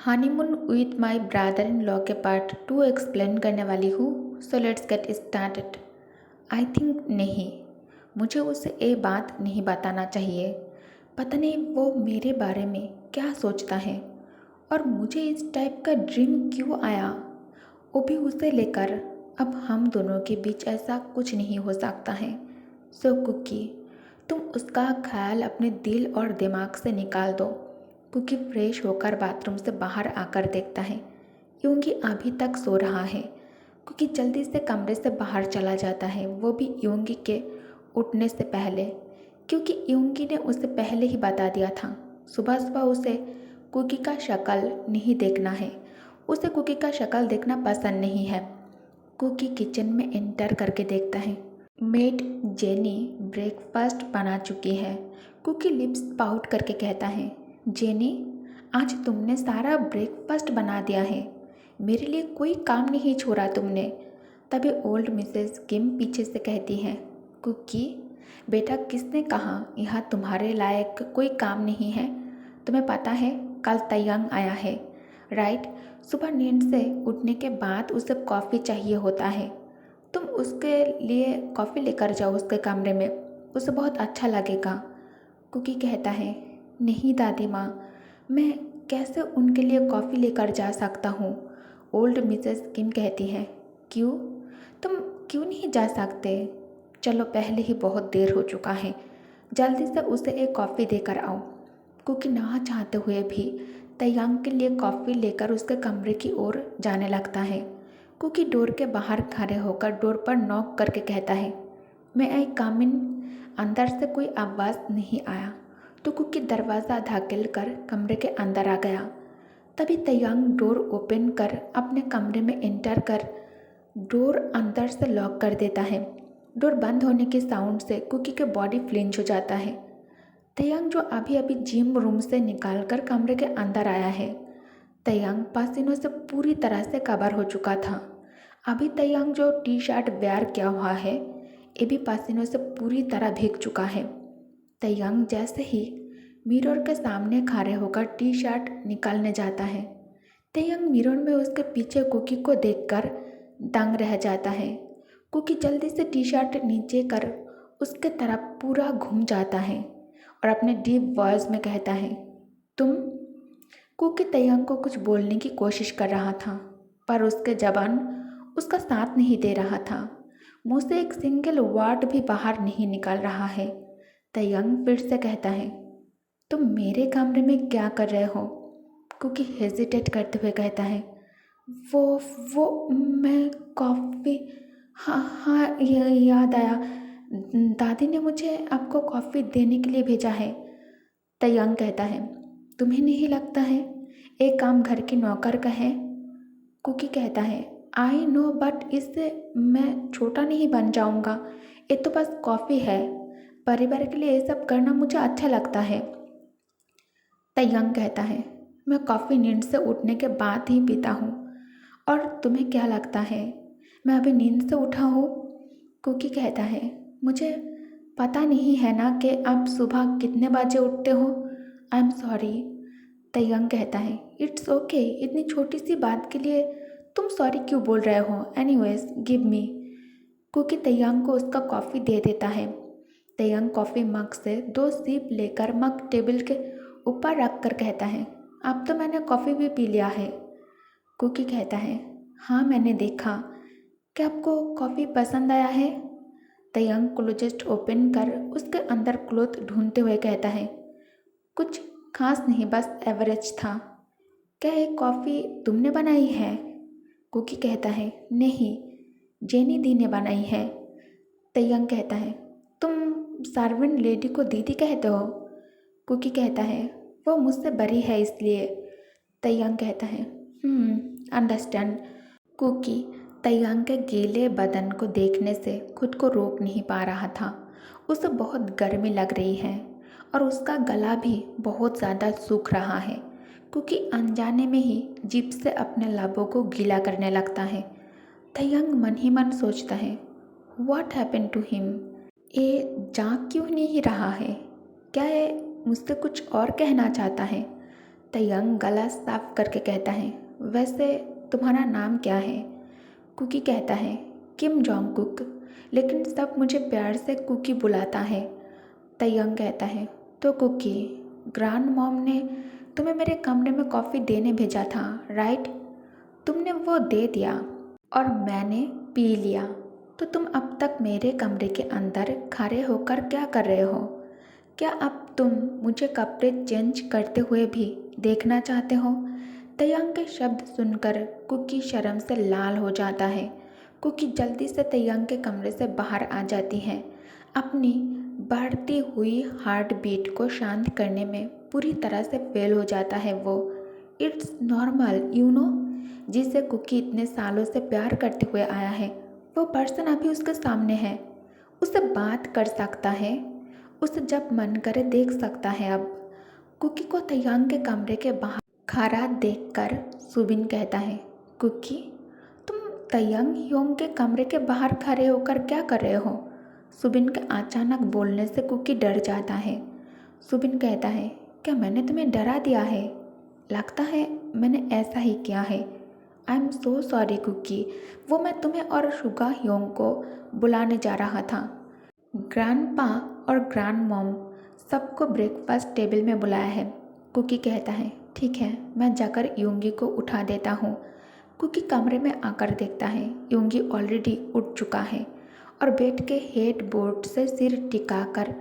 Honeymoon with my brother in law के part 2 explain करने वाली हूँ। So let's get started. I think नहीं, मुझे उसे ये बात नहीं बताना चाहिए। पता नहीं वो मेरे बारे में क्या सोचता है और मुझे इस टाइप का ड्रीम क्यों आया, वो भी उसे लेकर। अब हम दोनों के बीच ऐसा कुछ नहीं हो सकता है। सो कुकी, तुम उसका ख्याल अपने दिल और दिमाग से निकाल दो। कुकी फ्रेश होकर बाथरूम से बाहर आकर देखता है यूंगी अभी तक सो रहा है। कुकी जल्दी से कमरे से बाहर चला जाता है, वो भी यूंगी के उठने से पहले, क्योंकि यूंगी ने उसे पहले ही बता दिया था सुबह सुबह उसे कुकी का शक्ल नहीं देखना है। उसे कुकी का शक्ल देखना पसंद नहीं है। कुकी किचन में एंटर करके देखता है मेड जेनी ब्रेकफास्ट बना चुकी है। कुकी लिप्स पाउट करके कहता है, जेनी, आज तुमने सारा ब्रेकफास्ट बना दिया है, मेरे लिए कोई काम नहीं छोड़ा तुमने। तभी ओल्ड मिसेस किम पीछे से कहती है, कुकी बेटा, किसने कहा यहाँ तुम्हारे लायक कोई काम नहीं है? तुम्हें पता है कल तयंग आया है, राइट? सुबह नींद से उठने के बाद उसे कॉफ़ी चाहिए होता है। तुम उसके लिए कॉफ़ी लेकर जाओ उसके कमरे में, उसे बहुत अच्छा लगेगा। कुकी कहता है, नहीं दादी माँ, मैं कैसे उनके लिए कॉफ़ी लेकर जा सकता हूँ? ओल्ड मिसेस किम कहती है, क्यों? तुम क्यों नहीं जा सकते? चलो, पहले ही बहुत देर हो चुका है, जल्दी से उसे एक कॉफ़ी देकर आओ। कुकी ना चाहते हुए भी तयांग के लिए कॉफ़ी लेकर उसके कमरे की ओर जाने लगता है। कुकी डोर के बाहर खड़े होकर डोर पर नॉक करके कहता है, मैं आई कम इन? अंदर से कोई आवाज़ नहीं आया तो कुकी दरवाज़ा धकेल कर कमरे के अंदर आ गया। तभी तयांग डोर ओपन कर अपने कमरे में एंटर कर डोर अंदर से लॉक कर देता है। डोर बंद होने के साउंड से कुकी के बॉडी फ्लिंच हो जाता है। तयांग जो अभी अभी जिम रूम से निकाल कर कमरे के अंदर आया है, तयांग पसीनों से पूरी तरह से कवर हो चुका था। अभी तयांग जो टी शर्ट वेयर किया हुआ है, ये भी पसीनों से पूरी तरह भीग चुका है। तयांग जैसे ही मिरर के सामने खड़े होकर टी शर्ट निकालने जाता है, तयांग मिरर में उसके पीछे कुकी को देखकर दंग रह जाता है। कुकी जल्दी से टी शर्ट नीचे कर उसके तरफ पूरा घूम जाता है और अपने डीप वॉइस में कहता है, तुम? कुकी तयांग को कुछ बोलने की कोशिश कर रहा था, पर उसके जबान उसका साथ नहीं दे रहा था। मुँह से एक सिंगल वर्ड भी बाहर नहीं निकल रहा है। तयांग फिर से कहता है, तुम मेरे कमरे में क्या कर रहे हो? कुकी हेजिटेट करते हुए कहता है, वो मैं कॉफ़ी, हाँ हाँ याद आया, दादी ने मुझे आपको कॉफ़ी देने के लिए भेजा है। तयांग कहता है, तुम्हें नहीं लगता है एक काम घर के नौकर का है? कुकी कहता है, आई नो, बट इससे मैं छोटा नहीं बन जाऊंगा, ये तो बस कॉफ़ी है, परिवार के लिए ये सब करना मुझे अच्छा लगता है। तयांग कहता है, मैं कॉफ़ी नींद से उठने के बाद ही पीता हूँ, और तुम्हें क्या लगता है मैं अभी नींद से उठा हूँ? कुकी कहता है, मुझे पता नहीं है ना कि आप सुबह कितने बजे उठते हो। I am sorry. तयांग कहता है, इट्स ओके, इतनी छोटी सी बात के लिए तुम सॉरी क्यों बोल रहे हो? Anyways give me. कुकी तयांग को उसका कॉफ़ी दे देता है। तयांग कॉफ़ी मग से 2 सिप लेकर मग टेबल के ऊपर रख कर कहता है, अब तो मैंने कॉफ़ी भी पी लिया है। कुकी कहता है, हाँ मैंने देखा, क्या आपको कॉफ़ी पसंद आया है? तयांग क्लोजेस्ट ओपन कर उसके अंदर क्लोथ ढूंढते हुए कहता है, कुछ खास नहीं, बस एवरेज था। क्या ये कॉफ़ी तुमने बनाई है? कुकी कहता है, नहीं, जेनी दी ने बनाई है। तयांग कहता है, तुम सर्वेंट लेडी को दीदी कहते हो? कुकी कहता है, वो मुझसे बड़ी है इसलिए। तयांग कहता है, अंडरस्टैंड। कुकी तयांग के गीले बदन को देखने से खुद को रोक नहीं पा रहा था। उसे बहुत गर्मी लग रही है और उसका गला भी बहुत ज़्यादा सूख रहा है। कुकी अनजाने में ही जीभ से अपने लाभों को गीला करने लगता है। तयांग मन ही मन सोचता है, व्हाट हैपेंड टू हिम? ये जाग क्यों नहीं रहा है? क्या ये मुझसे कुछ और कहना चाहता है? तयंग गला साफ करके कहता है, वैसे तुम्हारा नाम क्या है? कुकी कहता है, किम जोंग कुक, लेकिन सब मुझे प्यार से कुकी बुलाता है। तयंग कहता है, तो कुकी, ग्रैंड मॉम ने तुम्हें मेरे कमरे में कॉफ़ी देने भेजा था, राइट? तुमने वो दे दिया और मैंने पी लिया, तो तुम अब तक मेरे कमरे के अंदर खड़े होकर क्या कर रहे हो? क्या अब तुम मुझे कपड़े चेंज करते हुए भी देखना चाहते हो? तयंग के शब्द सुनकर कुकी शर्म से लाल हो जाता है। कुकी जल्दी से तयंग के कमरे से बाहर आ जाती है। अपनी बढ़ती हुई हार्ट बीट को शांत करने में पूरी तरह से फेल हो जाता है वो। इट्स नॉर्मल यू नो, जिसे कुकी इतने सालों से प्यार करते हुए आया है, वो पर्सन अभी उसके सामने है। उसे बात कर सकता है, उसे जब मन करे देख सकता है। अब कुकी को तयंग के कमरे के बाहर खड़ा देखकर सुबिन कहता है, कुकी, तुम तयंग योंग के कमरे के बाहर खड़े होकर क्या कर रहे हो? सुबिन के अचानक बोलने से कुकी डर जाता है। सुबिन कहता है, क्या मैंने तुम्हें डरा दिया है? लगता है मैंने ऐसा ही किया है। I am so sorry Cookie, वो मैं तुम्हें और शुगा योंग को बुलाने जा रहा था। ग्रैंडपा और ग्रैंड मॉम सबको ब्रेकफास्ट टेबल में बुलाया है। कुकी कहता है, ठीक है, मैं जाकर योंगी को उठा देता हूँ। कुकी कमरे में आकर देखता है योंगी ऑलरेडी उठ चुका है और बेड के हेड बोर्ड से सिर टिकाकर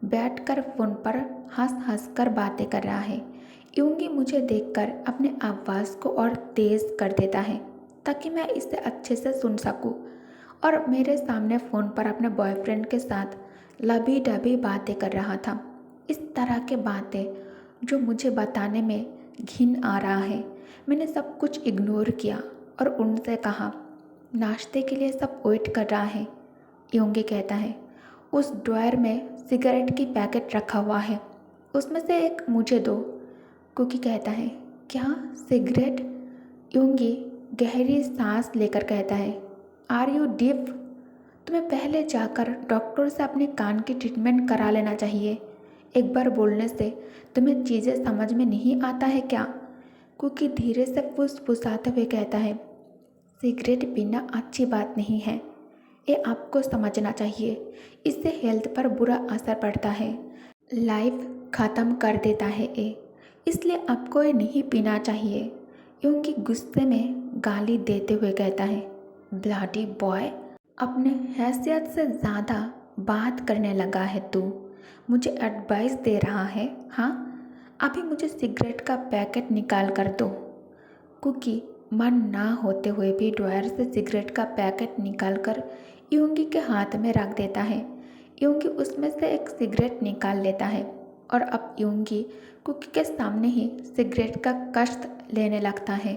बैठकर फ़ोन पर हंस हंस कर बातें कर रहा है। योंगी मुझे देखकर अपने आवाज़ को और तेज़ कर देता है ताकि मैं इसे अच्छे से सुन सकूं, और मेरे सामने फ़ोन पर अपने बॉयफ्रेंड के साथ लबी डबी बातें कर रहा था। इस तरह के बातें जो मुझे बताने में घिन आ रहा है। मैंने सब कुछ इग्नोर किया और उनसे कहा, नाश्ते के लिए सब वेट कर रहा है। योंगी कहता है, उस ड्रॉयर में सिगरेट की पैकेट रखा हुआ है, उसमें से एक मुझे दो। कुकी कहता है, क्या सिगरेट? योंगी गहरी सांस लेकर कहता है, आर यू डीप? तुम्हें पहले जाकर डॉक्टर से अपने कान की ट्रीटमेंट करा लेना चाहिए। एक बार बोलने से तुम्हें चीज़ें समझ में नहीं आता है क्या? कुकी धीरे से फुसफुसाते हुए कहता है, सिगरेट पीना अच्छी बात नहीं है, ये आपको समझना चाहिए। इससे हेल्थ पर बुरा असर पड़ता है, लाइफ ख़त्म कर देता है ये, इसलिए आपको ये नहीं पीना चाहिए। योंगी गुस्से में गाली देते हुए कहता है, ब्लडी बॉय, अपने हैसियत से ज़्यादा बात करने लगा है तू, मुझे एडवाइस दे रहा है? हाँ, अभी मुझे सिगरेट का पैकेट निकाल कर दो। कुकी मन ना होते हुए भी ड्रॉयर से सिगरेट का पैकेट निकालकर योंगी के हाथ में रख देता है। योंगी उसमें से एक सिगरेट निकाल लेता है और अब योंगी कुकी के सामने ही सिगरेट का कष्ट लेने लगता है।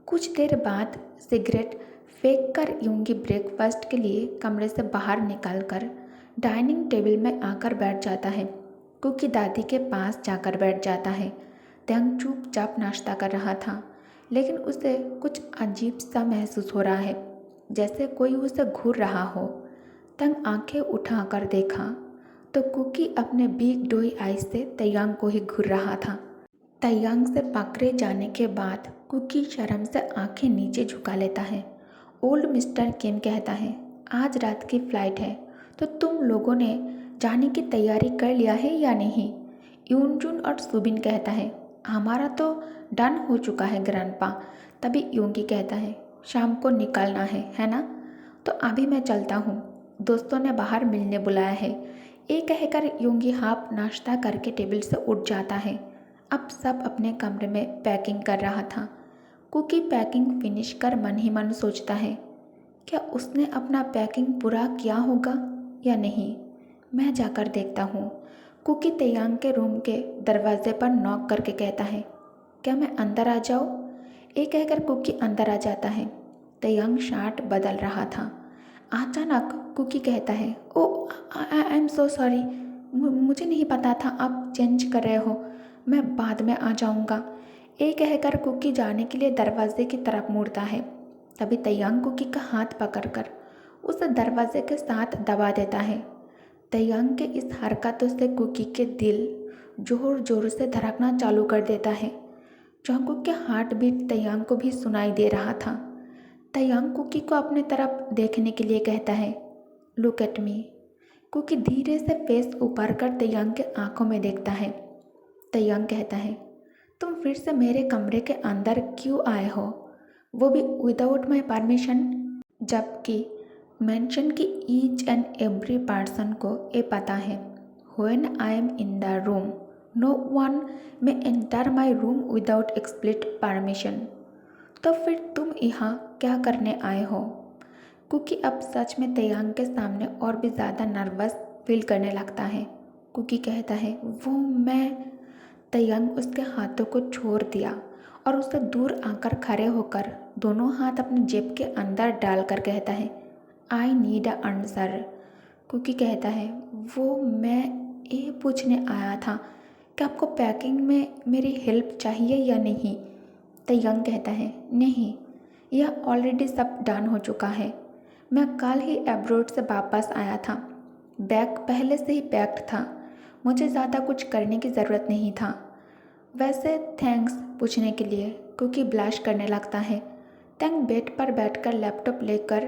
कुछ देर बाद सिगरेट फेंक कर योंगी ब्रेकफास्ट के लिए कमरे से बाहर निकलकर डाइनिंग टेबल में आकर बैठ जाता है। कुकी दादी के पास जाकर बैठ जाता है। तयंग चुपचाप नाश्ता कर रहा था, लेकिन उसे कुछ अजीब सा महसूस हो रहा है, जैसे कोई उसे घूर रहा हो। तयंग आंखें उठाकर देखा तो कुकी अपने बिग डोई आई से तयंग को ही घूर रहा था। तयंग से पकड़े जाने के बाद कुकी शर्म से आंखें नीचे झुका लेता है। ओल्ड मिस्टर किम कहता है, आज रात की फ़्लाइट है, तो तुम लोगों ने जाने की तैयारी कर लिया है या नहीं? यूनजुन और सुबिन कहता है, हमारा तो डन हो चुका है ग्रैंडपा। तभी योंगी कहता है, शाम को निकलना है ना? तो अभी मैं चलता हूँ, दोस्तों ने बाहर मिलने बुलाया है। ये कहकर योंगी हाफ नाश्ता करके टेबल से उठ जाता है। अब सब अपने कमरे में पैकिंग कर रहा था। कुकी पैकिंग फिनिश कर मन ही मन सोचता है, क्या उसने अपना पैकिंग पूरा किया होगा या नहीं? मैं जाकर देखता हूँ। कुकी तयंग के रूम के दरवाजे पर नॉक करके कहता है, क्या मैं अंदर आ जाऊँ? ये कहकर कुकी अंदर आ जाता है। तयंग शर्ट बदल रहा था। अचानक कुकी कहता है, ओ आई एम सो सॉरी, मुझे नहीं पता था आप चेंज कर रहे हो, मैं बाद में आ जाऊँगा। ये कहकर कुकी जाने के लिए दरवाजे की तरफ मुड़ता है। तभी तयंग कुकी का हाथ पकड़कर उसे दरवाजे के साथ दबा देता है। तयंग के इस हरकतों से कुकी के दिल जोर जोर से धड़कना चालू कर देता है। जॉन्गकुक के हार्ट बीट तैयांग को भी सुनाई दे रहा था। तैयांग कुकी को अपने तरफ देखने के लिए कहता है, लुक एट मी। कुकी धीरे से फेस ऊपर कर तैयांग के आंखों में देखता है। तैयांग कहता है, तुम फिर से मेरे कमरे के अंदर क्यों आए हो, वो भी विदाउट माई परमिशन, जबकि मेंशन की ईच एंड एवरी पर्सन को ये पता है, when I am in the room no one may enter my room without explicit permission. तो फिर तुम यहाँ क्या करने आए हो? कुकी अब सच में तैयांग के सामने और भी ज़्यादा नर्वस फील करने लगता है। कुकी कहता है, वो मैं। तैयांग उसके हाथों को छोड़ दिया और उससे दूर आकर खड़े होकर दोनों हाथ अपनी जेब के अंदर डालकर कहता है, I need a answer. Cookie कहता है, वो मैं ये पूछने आया था कि आपको पैकिंग में मेरी हेल्प चाहिए या नहीं। तैयांग कहता है, नहीं, यह ऑलरेडी सब डन हो चुका है। मैं कल ही एब्रोड से वापस आया था, बैग पहले से ही पैक्ड था, मुझे ज़्यादा कुछ करने की ज़रूरत नहीं था। वैसे थैंक्स पूछने के लिए। कुकी ब्लश करने लगता है। तैंग बेड पर बैठकर लैपटॉप लेकर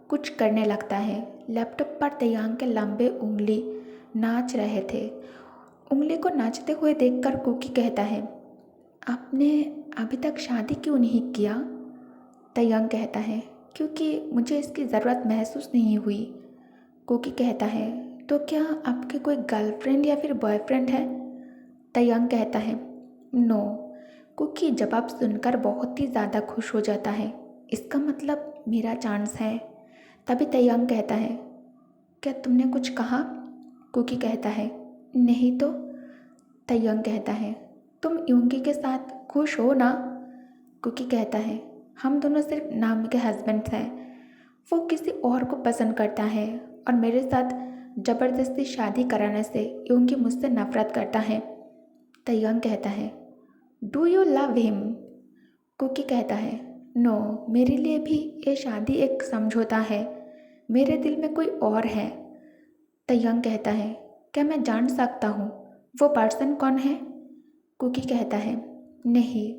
कुछ करने लगता है। लैपटॉप पर तैयांग के लंबे उंगली नाच रहे थे। उंगली को नाचते हुए देखकर कुकी कहता है, आपने अभी तक शादी क्यों नहीं किया? तैयांग कहता है, क्योंकि मुझे इसकी ज़रूरत महसूस नहीं हुई। कुकी कहता है, तो क्या आपके कोई गर्लफ्रेंड या फिर बॉयफ्रेंड है? तैयांग कहता है, नो। कुकी जवाब सुनकर बहुत ही ज़्यादा खुश हो जाता है। इसका मतलब मेरा चांस है। तभी तैयांग कहता है, क्या तुमने कुछ कहा? कुकी कहता है, नहीं तो। तैयांग कहता है, तुम यूंगी के साथ खुश हो ना? कुकी कहता है, हम दोनों सिर्फ नाम के हस्बैंड्स हैं। वो किसी और को पसंद करता है और मेरे साथ ज़बरदस्ती शादी कराने से यूंगी मुझसे नफरत करता है। तैयांग कहता है, do you love him? Cookie कहता है, नो, मेरे लिए भी ये शादी एक समझौता है, मेरे दिल में कोई और है। तैयांग कहता है, क्या मैं जान सकता हूँ वो पर्सन कौन है? कुकी कहता है, नहीं।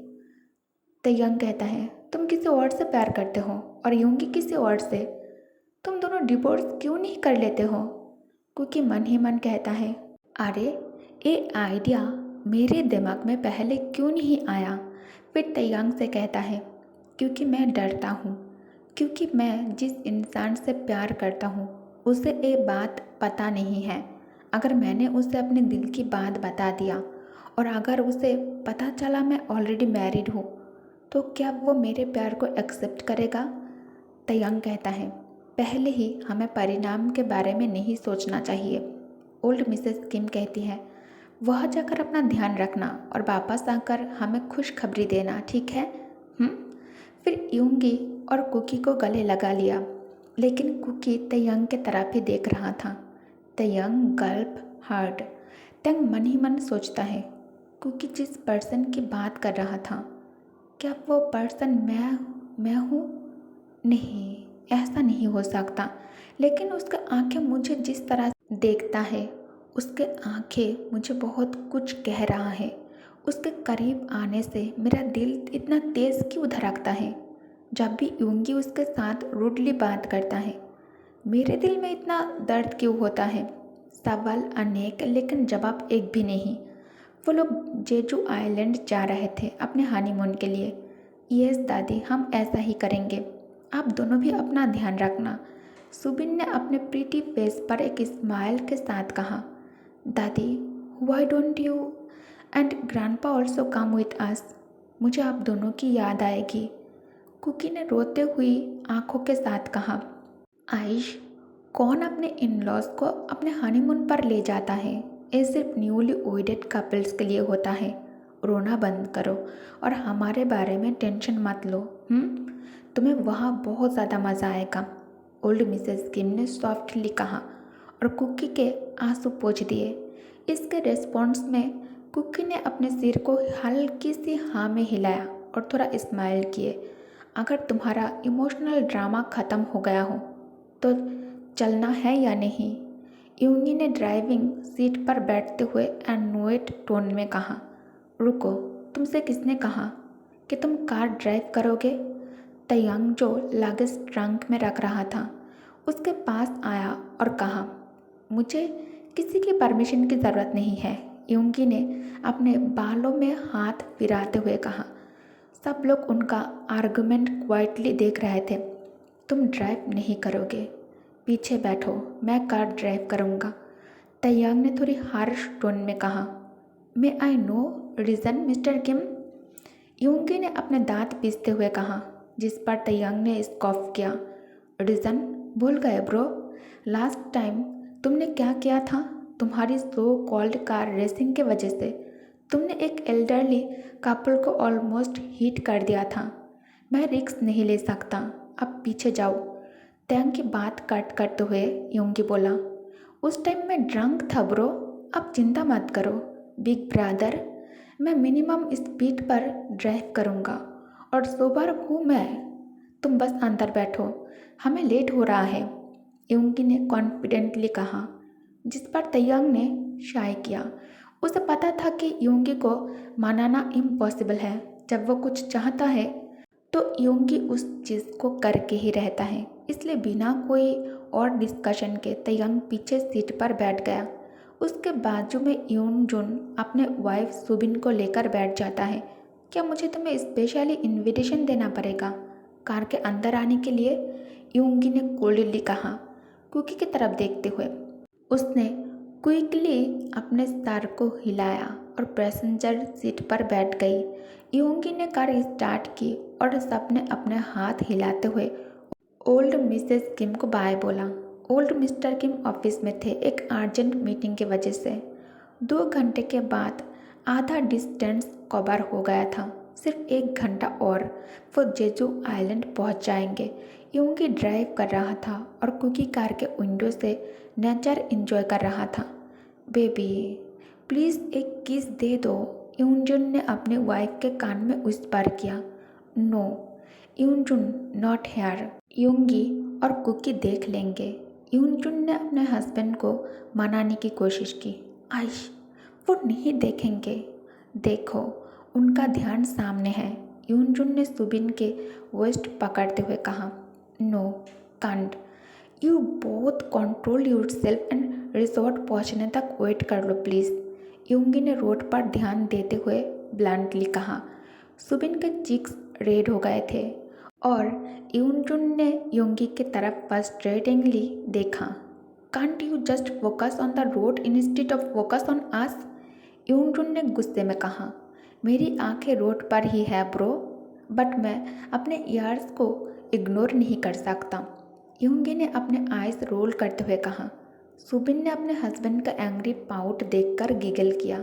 तैयांग कहता है, तुम किसी और से प्यार करते हो और यूंगी किसी और से, तुम दोनों डिवोर्स क्यों नहीं कर लेते हो? कुकी मन ही मन कहता है, अरे ये आइडिया मेरे दिमाग में पहले क्यों नहीं आया? फिर तैयांग से कहता है, क्योंकि मैं डरता हूँ, क्योंकि मैं जिस इंसान से प्यार करता हूँ उसे ये बात पता नहीं है। अगर मैंने उसे अपने दिल की बात बता दिया और अगर उसे पता चला मैं ऑलरेडी मैरिड हूँ, तो क्या वो मेरे प्यार को एक्सेप्ट करेगा? तैयांग कहता है, पहले ही हमें परिणाम के बारे में नहीं सोचना चाहिए। ओल्ड मिसेस किम कहती है, वह जाकर अपना ध्यान रखना और वापस आकर हमें खुशखबरी देना, ठीक है? फिर यूंगी और कुकी को गले लगा लिया, लेकिन कुकी तैयांग के तरफ ही देख रहा था। तैयांग गल्प हार्ड। तैंग मन ही मन सोचता है, कुकी जिस पर्सन की बात कर रहा था, क्या वो पर्सन मैं हूँ? नहीं, ऐसा नहीं हो सकता। लेकिन उसके आंखें मुझे जिस तरह देखता है, उसके आंखें मुझे बहुत कुछ कह रहा है। उसके करीब आने से मेरा दिल इतना तेज़ क्यों धड़कता है? जब भी यूंगी उसके साथ रूडली बात करता है, मेरे दिल में इतना दर्द क्यों होता है? सवाल अनेक, लेकिन जवाब एक भी नहीं। वो लोग जेजू आइलैंड जा रहे थे अपने हनीमून के लिए। यस दादी, हम ऐसा ही करेंगे। आप दोनों भी अपना ध्यान रखना। सुबिन ने अपने प्रीटी फेस पर एक स्माइल के साथ कहा। दादी, why don't you and grandpa also come with us? मुझे आप दोनों की याद आएगी। कुकी ने रोते हुई आंखों के साथ कहा। आइश, कौन अपने इन लॉज को अपने हनीमून पर ले जाता है? ये सिर्फ न्यूली वेडेड कपल्स के लिए होता है। रोना बंद करो और हमारे बारे में टेंशन मत लो। तुम्हें वहाँ बहुत ज़्यादा मज़ा आएगा, ओल्ड मिसेस किम ने सॉफ्टली कहा और कुकी के आंसू पोंछ दिए। इसके रिस्पॉन्स में कुकी ने अपने सिर को हल्की सी हाँ में हिलाया और थोड़ा स्माइल किए। अगर तुम्हारा इमोशनल ड्रामा ख़त्म हो गया हो तो चलना है या नहीं? यूंगी ने ड्राइविंग सीट पर बैठते हुए एनोएट टोन में कहा। रुको, तुमसे किसने कहा? कि तुम कार ड्राइव करोगे। तयंग जो लगेज ट्रंक में रख रहा था उसके पास आया और कहा, मुझे किसी की परमिशन की ज़रूरत नहीं है। यूंगी ने अपने बालों में हाथ फिराते हुए कहा। सब लोग उनका आर्गुमेंट क्वाइटली देख रहे थे। तुम ड्राइव नहीं करोगे, पीछे बैठो, मैं कार ड्राइव करूँगा। तयंग ने थोड़ी हार्श टोन में कहा। मे आई नो रीज़न मिस्टर किम? यूंगी ने अपने दांत पीसते हुए कहा, जिस पर तयंग ने स्कॉफ किया। रीज़न भूल गए ब्रो? लास्ट टाइम तुमने क्या किया था? तुम्हारी सो कॉल्ड कार रेसिंग के वजह से तुमने एक एल्डरली कपल को ऑलमोस्ट हिट कर दिया था। मैं रिस्क नहीं ले सकता, अब पीछे जाओ। तयंग की बात कट करते हुए यूंगी बोला, उस टाइम मैं ड्रंक था ब्रो, अब चिंता मत करो बिग ब्रदर। मैं मिनिमम स्पीड पर ड्राइव करूँगा और सोबर हूँ मैं। तुम बस अंदर बैठो, हमें लेट हो रहा है, यूंगी ने कॉन्फिडेंटली कहा, जिस पर तयंग ने शाय किया। उसे पता था कि यूंगी को मनाना इम्पॉसिबल है। जब वो कुछ चाहता है तो यूंगी उस चीज़ को करके ही रहता है। इसलिए बिना कोई और डिस्कशन के तयंग पीछे सीट पर बैठ गया। उसके बाजू में यूनजुन अपने वाइफ सुबिन को लेकर बैठ जाता है। क्या मुझे तुम्हें स्पेशली इनविटेशन देना पड़ेगा कार के अंदर आने के लिए? यूंगी ने कोल्डली कहा, कुकी की तरफ देखते हुए। उसने क्विकली अपने सर को हिलाया और पैसेंजर सीट पर बैठ गई। यूंगी ने कार स्टार्ट की और सबने अपने हाथ हिलाते हुए ओल्ड मिसेस किम को बाय बोला। ओल्ड मिस्टर किम ऑफिस में थे एक अर्जेंट मीटिंग की वजह से। 2 घंटे के बाद आधा डिस्टेंस कवर हो गया था। सिर्फ 1 घंटा और वो जेजू आइलैंड पहुंच जाएंगे। यूंगी ड्राइव कर रहा था और कुकी कार के विंडो से नेचर एंजॉय कर रहा था। बेबी प्लीज़ एक किस दे दो, यूनजुन ने अपने वाइफ के कान में विस्पर किया। नो यूनजुन नॉट हेयर, यूंगी और कुकी देख लेंगे। यूनजुन ने अपने हस्बैंड को मनाने की कोशिश की। आइश वो नहीं देखेंगे, देखो उनका ध्यान सामने है। यूनजुन ने सुबिन के वेस्ट पकड़ते हुए कहा, no can't, you both control yourself and resort पहुंचने तक वेट कर लो प्लीज़। यूंगी ने रोड पर ध्यान देते हुए ब्लंटली कहा। सुबिन के चीक्स रेड हो गए थे और यूनजुन ने यूंगी की तरफ फ्रस्ट्रेटिंगली देखा। Can't you just focus on the road instead of focus on us? Yunjun ने गुस्से में कहा। मेरी आंखें रोड पर ही है ब्रो, बट मैं अपने ईयर्स को इग्नोर नहीं कर सकता, यूंगी ने अपने आइज रोल करते हुए कहा। सुबिन ने अपने हस्बैंड का एंग्री पाउट देखकर गिगल किया।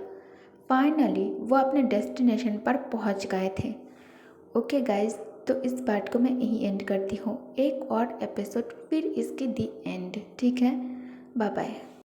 फाइनली वो अपने डेस्टिनेशन पर पहुंच गए थे। ओके गाइज, तो इस पार्ट को मैं यहीं एंड करती हूँ। एक और एपिसोड फिर इसकी दी एंड, ठीक है? Bye bye.